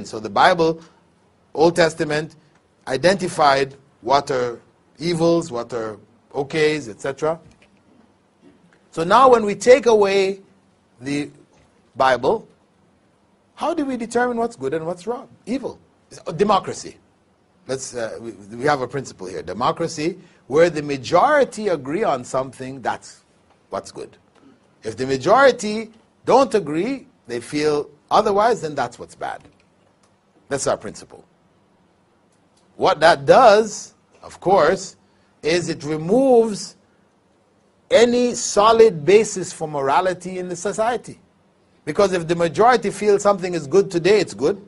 So the Bible, Old Testament, identified what are evils, what are okays, etc. So now when we take away the Bible, how do we determine what's good and what's wrong? Evil. Democracy. We have a principle here. Democracy, where the majority agree on something, that's what's good. If the majority don't agree, they feel otherwise, then that's what's bad. That's our principle. What that does, of course, is it removes any solid basis for morality in the society. Because if the majority feels something is good today, it's good.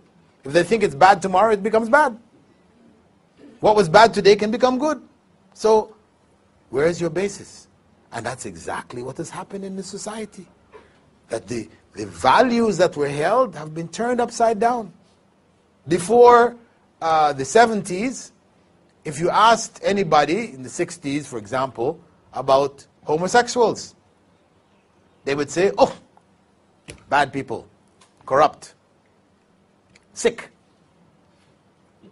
If they think it's bad tomorrow, it becomes bad. What was bad today can become good. So, where is your basis? And that's exactly what has happened in the society. That the values that were held have been turned upside down. Before the 70s, if you asked anybody in the 60s, for example, about homosexuals, they would say, oh, bad people, corrupt, sick,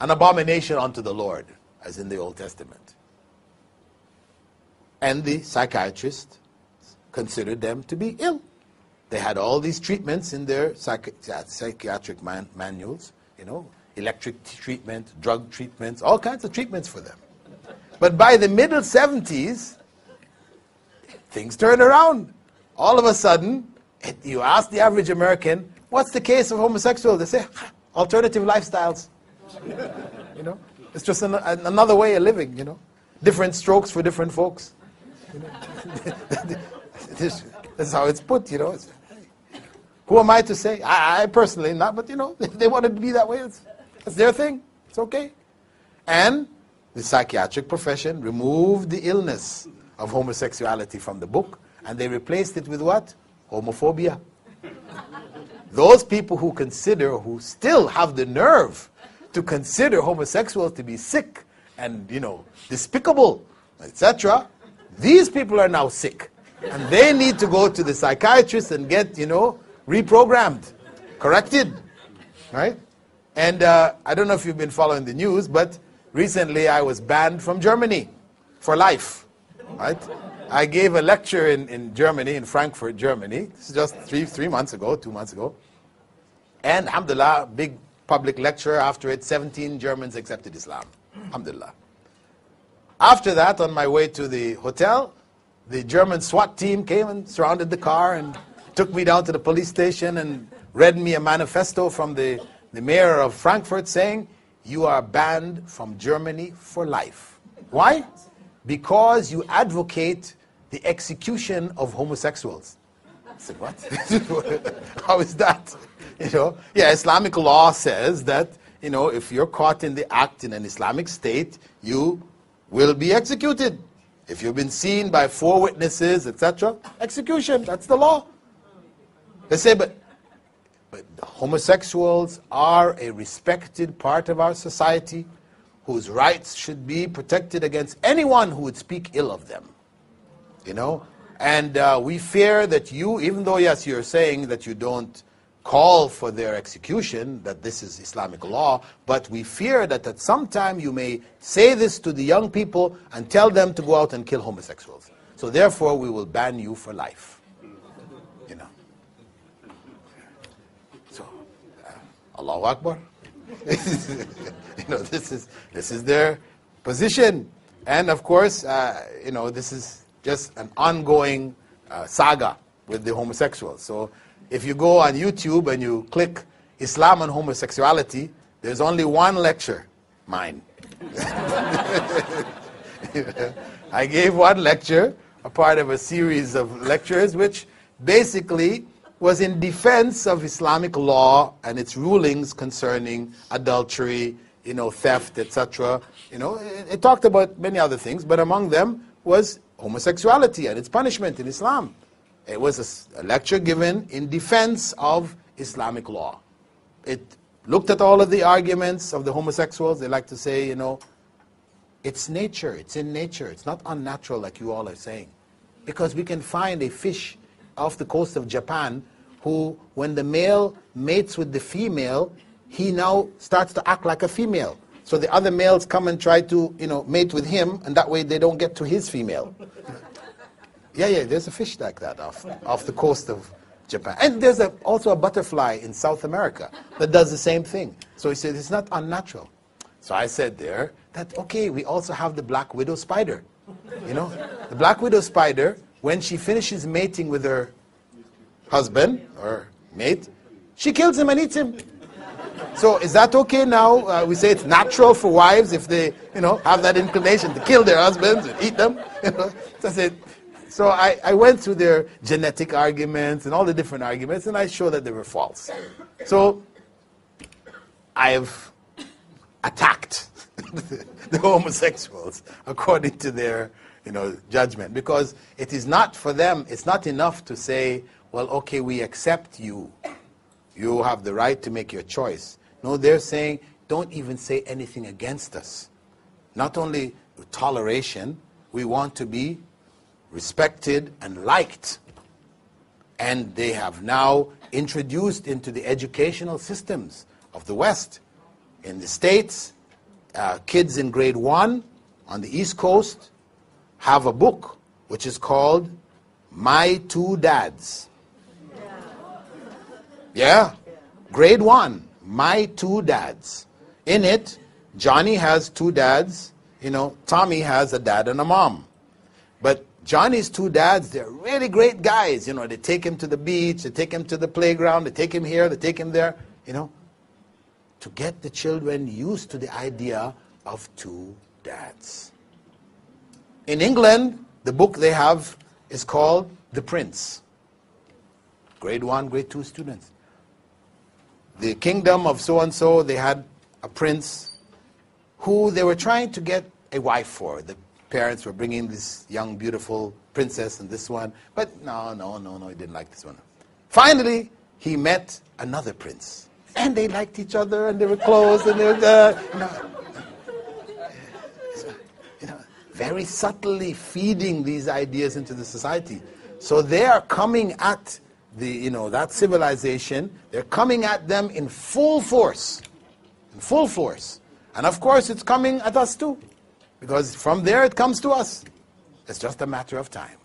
an abomination unto the Lord, as in the Old Testament. And the psychiatrists considered them to be ill. They had all these treatments in their psychiatric manuals, electric treatment, drug treatments, all kinds of treatments for them. But by the middle 70s, things turned around. All of a sudden, you ask the average American, what's the case of homosexuals? They say, alternative lifestyles. It's just another way of living, Different strokes for different folks. That's how it's put, Who am I to say? I personally not, but they wanted to be that way. That's their thing. It's okay. And the psychiatric profession removed the illness of homosexuality from the book, and they replaced it with what? Homophobia. Those people who still have the nerve to consider homosexuals to be sick and, despicable, etc., these people are now sick. And they need to go to the psychiatrist and get, reprogrammed, corrected, right? And I don't know if you've been following the news, but recently I was banned from Germany for life, right? I gave a lecture in Germany, in Frankfurt, Germany. This is just 2 months ago. And alhamdulillah, big public lecture. After it, 17 Germans accepted Islam. Alhamdulillah. After that, on my way to the hotel, the German SWAT team came and surrounded the car and took me down to the police station and read me a manifesto from the mayor of Frankfurt saying, you are banned from Germany for life. Why? Because you advocate the execution of homosexuals. I said, what? How is that? Islamic law says that, if you're caught in the act in an Islamic state, you will be executed. If you've been seen by 4 witnesses, etc., execution, that's the law. They say, but homosexuals are a respected part of our society whose rights should be protected against anyone who would speak ill of them. And we fear that you, even though, yes, you're saying that you don't call for their execution, that this is Islamic law, but we fear that at some time you may say this to the young people and tell them to go out and kill homosexuals. So therefore we will ban you for life. So, Allahu Akbar. This is their position. And of course, this is just an ongoing saga with the homosexuals. So if you go on YouTube and you click Islam and homosexuality, there's only one lecture, mine. I gave one lecture, a part of a series of lectures, which basically was in defense of Islamic law and its rulings concerning adultery, theft, etc. It talked about many other things, but among them was homosexuality and its punishment in Islam. It was a lecture given in defense of Islamic law. It looked at all of the arguments of the homosexuals. They like to say, it's nature, it's in nature. It's not unnatural like you all are saying. Because we can find a fish off the coast of Japan who, when the male mates with the female, he now starts to act like a female. So the other males come and try to, mate with him, and that way they don't get to his female. Yeah, there's a fish like that off the coast of Japan. And there's also a butterfly in South America that does the same thing. So he said, it's not unnatural. So I said there that, okay, we also have the black widow spider. The black widow spider, when she finishes mating with her husband or mate, she kills him and eats him. So is that okay now? We say it's natural for wives if they, have that inclination to kill their husbands and eat them. So I said, so I went through their genetic arguments and all the different arguments, and I showed that they were false. So I've attacked the homosexuals according to their, judgment, because it is not for them. It's not enough to say, well, okay, we accept you. You have the right to make your choice. No, they're saying, don't even say anything against us. Not only toleration, we want to be respected and liked. And they have now introduced into the educational systems of the West. In the States, kids in grade 1 on the East Coast have a book which is called My Two Dads. Yeah, grade 1, My Two Dads. In it, Johnny has 2 dads, Tommy has a dad and a mom. But Johnny's 2 dads, they're really great guys. They take him to the beach, they take him to the playground, they take him here, they take him there, to get the children used to the idea of 2 dads. In England, the book they have is called The Prince. Grade 1, grade 2 students. The kingdom of so-and-so, they had a prince who they were trying to get a wife for. The parents were bringing this young, beautiful princess and this one. But no, he didn't like this one. Finally, he met another prince. And they liked each other, and they were close, and they were, very subtly feeding these ideas into the society. So they are coming at that civilization. They're coming at them in full force. In full force. And of course, it's coming at us too. Because from there, it comes to us. It's just a matter of time.